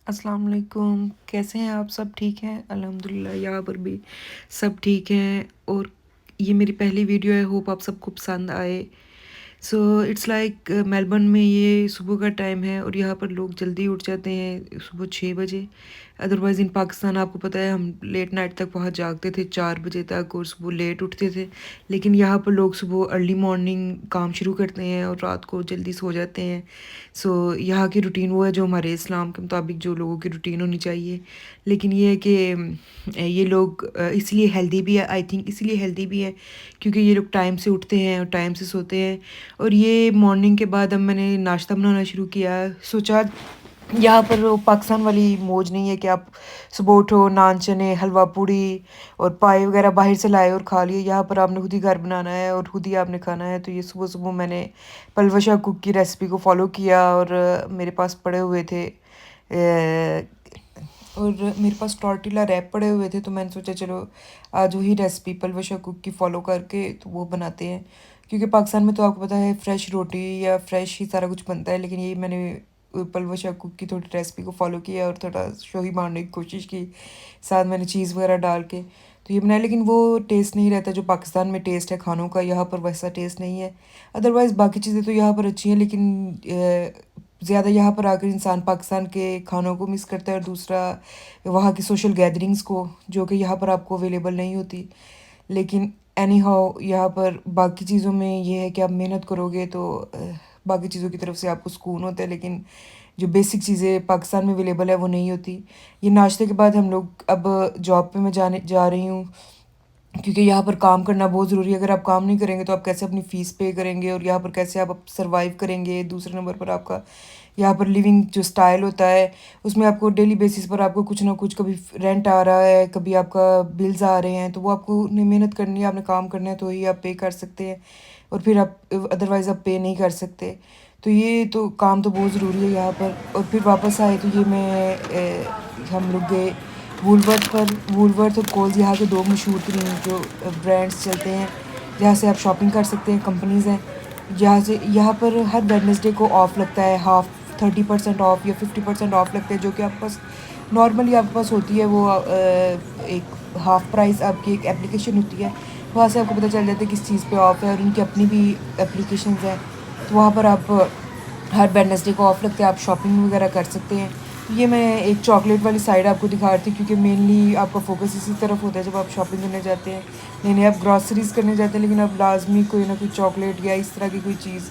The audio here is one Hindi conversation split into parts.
अस्सलाम वालेकुम। कैसे हैं आप? सब ठीक हैं? अल्हम्दुलिल्लाह यहाँ पर भी सब ठीक हैं। और ये मेरी पहली वीडियो है, होप आप सबको पसंद आए। सो इट्स लाइक मेलबर्न में ये सुबह का टाइम है और यहाँ पर लोग जल्दी उठ जाते हैं सुबह 6 बजे। अदरवाइज़ इन पाकिस्तान आपको पता है हम लेट नाइट तक वहाँ जागते थे 4 बजे तक और सुबह लेट उठते थे। लेकिन यहाँ पर लोग सुबह अर्ली मॉर्निंग काम शुरू करते हैं और रात को जल्दी सो जाते हैं। सो यहाँ की रूटीन वो है जो हमारे इस्लाम के मुताबिक जो लोगों की रूटीन होनी चाहिए। लेकिन ये है कि ये लोग इसलिए हेल्दी भी है, आई थिंक इसलिए हेल्दी भी है क्योंकि ये लोग टाइम से उठते हैं और टाइम से सोते हैं। और ये मॉर्निंग के बाद अब मैंने नाश्ता बनाना शुरू किया। सोचा यहाँ पर वो पाकिस्तान वाली मौज नहीं है कि आप सुबह उठो, नान चने, हलवा पूड़ी और पाए वगैरह बाहर से लाए और खा लिए। यहाँ पर आपने खुद ही घर बनाना है और खुद ही आपने खाना है। तो ये सुबह-सुबह मैंने पलवशा कुक की रेसिपी को फ़ॉलो किया और मेरे पास पड़े हुए थे और मेरे पास टॉर्टिला रैप पड़े हुए थे, तो मैंने सोचा चलो आज वही रेसिपी पलवशा कुक की फ़ॉलो करके तो वो बनाते हैं। क्योंकि पाकिस्तान में तो आपको पता है फ्रेश रोटी या फ्रेश ही सारा कुछ बनता है, लेकिन ये मैंने पलवशा कुक की थोड़ी रेसिपी को फ़ॉलो किया और थोड़ा शाही मारने की कोशिश की, साथ मैंने चीज़ वगैरह डाल के तो ये बनाया। लेकिन वो टेस्ट नहीं रहता जो पाकिस्तान में टेस्ट है खानों का, यहाँ पर वैसा टेस्ट नहीं है। अदरवाइज़ बाकी चीज़ें तो यहाँ पर अच्छी हैं, लेकिन ज़्यादा यहाँ पर आकर इंसान पाकिस्तान के खानों को मिस करता है और दूसरा वहाँ की सोशल गैदरिंग्स को, जो कि यहाँ पर आपको अवेलेबल नहीं होती। लेकिन एनी हाउ यहाँ पर बाकी चीज़ों में ये है कि आप मेहनत करोगे तो बाकी चीज़ों की तरफ से आपको सुकून होता है, लेकिन जो बेसिक चीज़ें पाकिस्तान में अवेलेबल है वो नहीं होती। ये नाश्ते के बाद हम लोग अब जॉब पे मैं जाने जा रही हूँ, क्योंकि यहाँ पर काम करना बहुत ज़रूरी है। अगर आप काम नहीं करेंगे तो आप कैसे अपनी फ़ीस पे करेंगे और यहाँ पर कैसे आप सर्वाइव करेंगे। दूसरे नंबर पर आपका यहाँ पर लिविंग जो स्टाइल होता है उसमें आपको डेली बेसिस पर आपको कुछ ना कुछ, कभी रेंट आ रहा है, कभी आपका बिल्स आ रहे हैं, तो वो आपको मेहनत करनी है, आपने काम करना है तो ही आप पे कर सकते हैं और फिर आप अदरवाइज़ आप पे नहीं कर सकते। तो ये तो काम तो बहुत ज़रूरी है यहाँ पर। और फिर वापस आए तो ये हम लोग गए वूलवर्थ और कोल्स, यहाँ के दो मशहूर तरीन जो ब्रांड्स चलते हैं जहाँ से आप शॉपिंग कर सकते हैं, कंपनीज़ हैं जहाँ से। यहाँ पर हर वेडनेसडे को ऑफ़ लगता है, हाफ 30% ऑफ या 50% ऑफ लगता है, जो कि आपके पास नॉर्मली आपके पास होती है। वो एक हाफ प्राइस आपकी एक एप्लीकेशन होती है, वहाँ से आपको पता चल जाता है किस चीज़ पे ऑफ है और उनकी अपनी भी एप्लीकेशंस हैं। तो वहाँ पर आप हर वेडनेसडे को ऑफ लगता है, आप शॉपिंग वगैरह कर सकते हैं। ये मैं एक चॉकलेट वाली साइड आपको दिखा रही थी, क्योंकि मेनली आपका फोकस इसी तरफ होता है जब आप शॉपिंग करने जाते हैं। नहीं आप ग्रॉसरीज करने जाते हैं, लेकिन आप लाजमी कोई ना कोई चॉकलेट या इस तरह की कोई चीज़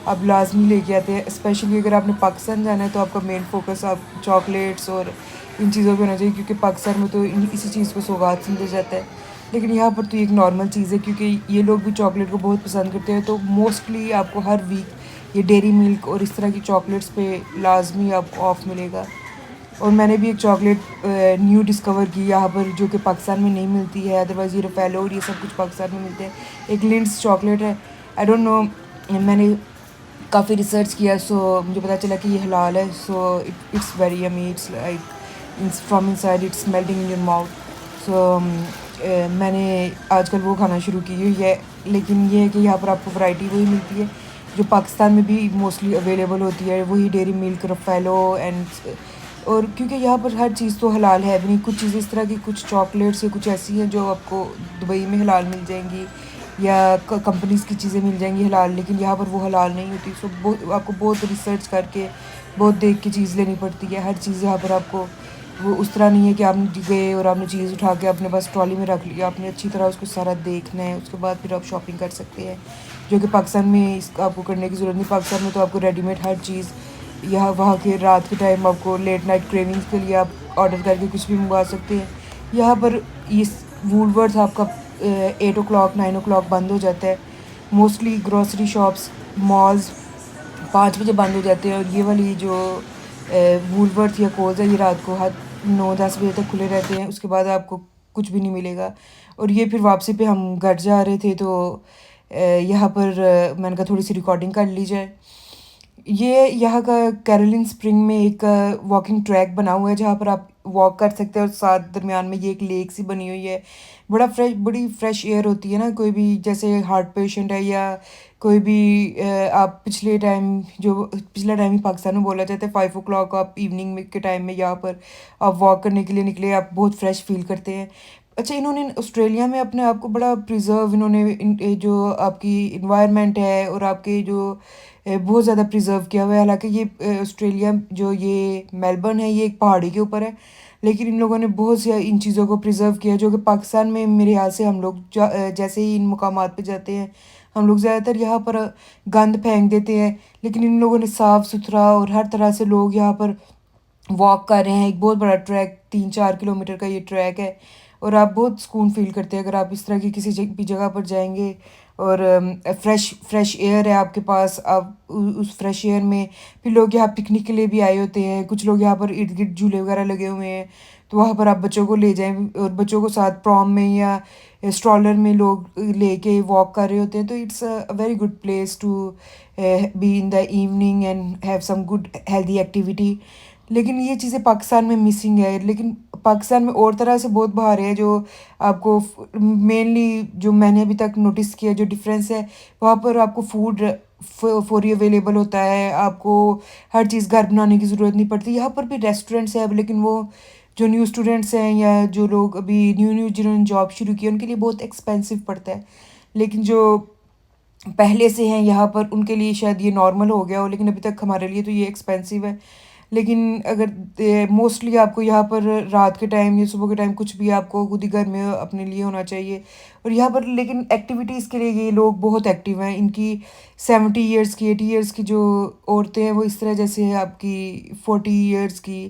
आप लाजमी लेके आते हैं। स्पेशली अगर आपने पाकिस्तान जाना है तो आपका मेन फोकस आप चॉकलेट्स और इन चीज़ों पे होना चाहिए, क्योंकि पाकिस्तान में तो इसी चीज़ को सौगात समझा जाता है। लेकिन यहाँ पर तो ये एक नॉर्मल चीज़ है, क्योंकि ये लोग भी चॉकलेट को बहुत पसंद करते हैं। तो मोस्टली आपको हर वीक ये डेयरी मिल्क और इस तरह की चॉकलेट्स पे लाजमी आपको ऑफ मिलेगा। और मैंने भी एक चॉकलेट न्यू डिस्कवर की यहाँ पर, जो कि पाकिस्तान में नहीं मिलती है। अदरवाइज़ ये रफ़ेलो और ये सब कुछ पाकिस्तान में मिलते हैं। एक लिंट्स चॉकलेट है, आई डोंट नो, मैंने काफ़ी रिसर्च किया, सो मुझे पता चला कि ये हलाल है। So it's very yummy, it's like it's from inside it's melting in your mouth. So मैंने आजकल वो खाना शुरू की हुई है। लेकिन ये है कि यहाँ पर आपको वैरायटी वही मिलती है जो पाकिस्तान में भी मोस्टली अवेलेबल होती है, वही डेयरी मिल्क, रफ़ेलो एंड। और क्योंकि यहाँ पर हर चीज़ तो हलाल है भी नहीं, कुछ चीज़ें इस तरह की, कुछ चॉकलेट्स या कुछ ऐसी हैं जो आपको दुबई में हलाल मिल जाएंगी या कंपनीज़ की चीज़ें मिल जाएंगी हलाल, लेकिन यहाँ पर वो हलाल नहीं होती। सो आपको बहुत रिसर्च करके बहुत देख के चीज़ लेनी पड़ती है। हर चीज़ यहाँ पर आपको वो उस तरह नहीं है कि आपने गए और आपने चीज़ उठा के अपने पास ट्रॉली में रख लिया। आपने अच्छी तरह उसको सारा देखना है, उसके बाद फिर आप शॉपिंग कर सकते हैं, जो कि पाकिस्तान में इसका आपको करने की ज़रूरत नहीं। पाकिस्तान में तो आपको रेडीमेड हर चीज़, यहाँ वहाँ के रात के टाइम आपको लेट नाइट क्रेविंग्स के लिए आप ऑर्डर करके कुछ भी मंगवा सकते हैं। यहाँ पर इस वूलवर्थ आपका 8 o'clock 9 o'clock बंद हो जाता है। मोस्टली ग्रॉसरी शॉप्स, मॉल्स 5 बजे बंद हो जाते हैं। और ये वाली जो वूलवर्थ या कोल्स है, ये रात को हर 9-10 बजे तक खुले रहते हैं। उसके बाद आपको कुछ भी नहीं मिलेगा। और ये फिर वापसी पे हम घर जा रहे थे, तो यहाँ पर मैंने कहा थोड़ी सी रिकॉर्डिंग कर ली जाए। ये यहाँ का कैरोलिन स्प्रिंग में एक वॉकिंग ट्रैक बना हुआ है जहाँ पर आप वॉक कर सकते हैं और साथ दरमियान में ये एक लेक सी बनी हुई है। बड़ी फ्रेश एयर होती है ना, कोई भी जैसे हार्ट पेशेंट है या कोई भी आप पिछले टाइम ही पाकिस्तान में बोला जाता है 5 o'clock आप इवनिंग में के टाइम में यहाँ पर आप वॉक करने के लिए निकले, आप बहुत फ्रेश फील करते हैं। अच्छा, इन्होंने ऑस्ट्रेलिया में अपने आप को बड़ा प्रिजर्व इन्होंने जो आपकी इन्वायरमेंट है और आपके जो बहुत ज़्यादा प्रिजर्व किया हुआ है। हालांकि ये ऑस्ट्रेलिया जो ये मेलबर्न है ये एक पहाड़ी के ऊपर है, लेकिन इन लोगों ने बहुत से इन चीज़ों को प्रिजर्व किया जो कि पाकिस्तान में मेरे ख्याल से हम लोग जैसे ही इन मुकामात पे जाते हैं हम लोग ज़्यादातर यहाँ पर गंद फेंक देते हैं, लेकिन इन लोगों ने साफ़ सुथरा और हर तरह से लोग यहाँ पर वॉक कर रहे हैं। एक बहुत बड़ा ट्रैक 3-4 किलोमीटर का ये ट्रैक है और आप बहुत सुकून फ़ील करते हैं अगर आप इस तरह की किसी भी जगह पर जाएँगे और फ्रेश फ्रेश एयर है आपके पास, आप उस फ्रेश एयर में फिर लोग यहाँ पिकनिक के लिए भी आए होते हैं। कुछ लोग यहाँ पर इर्द-गिर्द झूले वगैरह लगे हुए हैं, तो वहाँ पर आप बच्चों को ले जाएँ और बच्चों को साथ प्रॉम में या स्ट्रॉलर में लोग लेके वॉक कर रहे होते हैं। तो it's a very good place to be in the evening and have some good healthy activity. लेकिन ये चीज़ें पाकिस्तान में मिसिंग है, लेकिन पाकिस्तान में और तरह से बहुत बहारें हैं जो आपको मेनली जो मैंने अभी तक नोटिस किया जो डिफरेंस है, वहाँ पर आपको फूड फौरी अवेलेबल होता है, आपको हर चीज़ घर बनाने की ज़रूरत नहीं पड़ती। यहाँ पर भी रेस्टोरेंट्स हैं अब, लेकिन वो जो न्यू स्टूडेंट्स हैं या जो लोग अभी न्यू न्यू जिन्होंने जॉब शुरू की है उनके लिए बहुत एक्सपेंसिव पड़ता है। लेकिन जो पहले से हैं यहाँ पर उनके लिए शायद ये नॉर्मल हो गया हो, लेकिन अभी तक हमारे लिए तो ये एक्सपेंसिव है। लेकिन अगर मोस्टली आपको यहाँ पर रात के टाइम या सुबह के टाइम कुछ भी आपको खुद ही घर में अपने लिए होना चाहिए। और यहाँ पर लेकिन एक्टिविटीज़ के लिए ये लोग बहुत एक्टिव हैं। इनकी 70 ईयर्स की 80 ईयर्स की जो औरतें हैं वो इस तरह जैसे है आपकी 40 ईयर्स की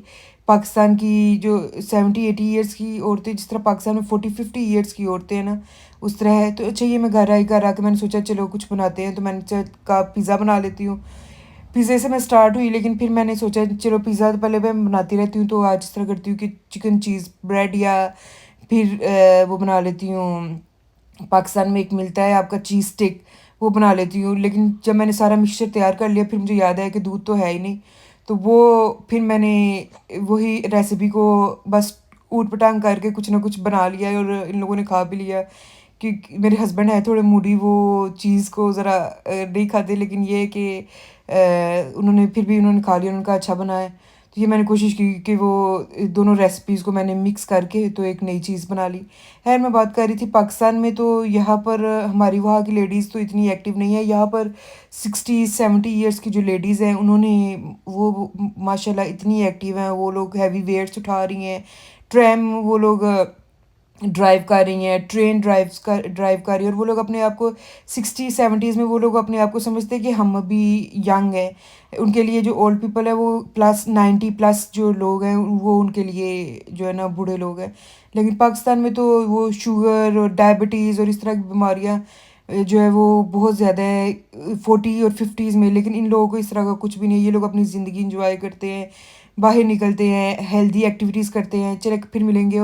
पाकिस्तान की जो 70-80 ईयर्स की औरतें जिस तरह पाकिस्तान में 40-50 ईयर्स की औरतें हैं ना उस तरह है। तो अच्छा, ये मैं घर आके मैंने सोचा चलो कुछ बनाते हैं, तो मैंने कहा पिज़्ज़ा बना लेती हूँ। पिज़्ज़े से मैं स्टार्ट हुई, लेकिन फिर मैंने सोचा चलो पिज़्ज़ा तो पहले मैं बनाती रहती हूँ, तो आज इस तरह करती हूँ कि चिकन चीज़ ब्रेड या फिर वो बना लेती हूँ। पाकिस्तान में एक मिलता है आपका चीज़ स्टिक, वो बना लेती हूँ। लेकिन जब मैंने सारा मिक्सचर तैयार कर लिया फिर मुझे याद आया कि दूध तो है ही नहीं, तो वो फिर मैंने वही रेसिपी को बस ऊट-पटांग करके कुछ ना कुछ बना लिया और इन लोगों ने खा भी लिया। कि मेरे हस्बैंड हैं थोड़े मूडी, वो चीज़ को ज़रा नहीं खाते, लेकिन ये है कि उन्होंने फिर भी उन्होंने खा लिया, उन्होंने कहा अच्छा बना है। तो ये मैंने कोशिश की कि वो दोनों रेसिपीज़ को मैंने मिक्स करके तो एक नई चीज़ बना ली। ख़ैर मैं बात कर रही थी पाकिस्तान में, तो यहाँ पर हमारी वहाँ की लेडीज़ तो इतनी एक्टिव नहीं है। यहाँ पर 60-70 ईयर्स की जो लेडीज़ हैं उन्होंने वो माशाल्लाह इतनी एक्टिव हैं, वो लोग हेवी वेट्स उठा रही हैं। ट्रैम वो लोग ड्राइव कर रही हैं, ट्रेन ड्राइव कर रही है और वो लोग अपने आप को 60-70s में वो लोग अपने आप को समझते हैं कि हम अभी यंग हैं। उनके लिए जो ओल्ड पीपल है वो प्लस 90 प्लस जो लोग हैं वो उनके लिए जो है ना बूढ़े लोग हैं। लेकिन पाकिस्तान में तो वो शुगर और डायबिटीज़ और इस तरह की बीमारियाँ जो है वो बहुत ज़्यादा है 40 और 50s में, लेकिन इन लोगों को इस तरह का कुछ भी नहीं है। ये लोग अपनी ज़िंदगी एंजॉय करते हैं, बाहर निकलते हैं, हेल्दी एक्टिविटीज़ करते हैं। चलो फिर मिलेंगे।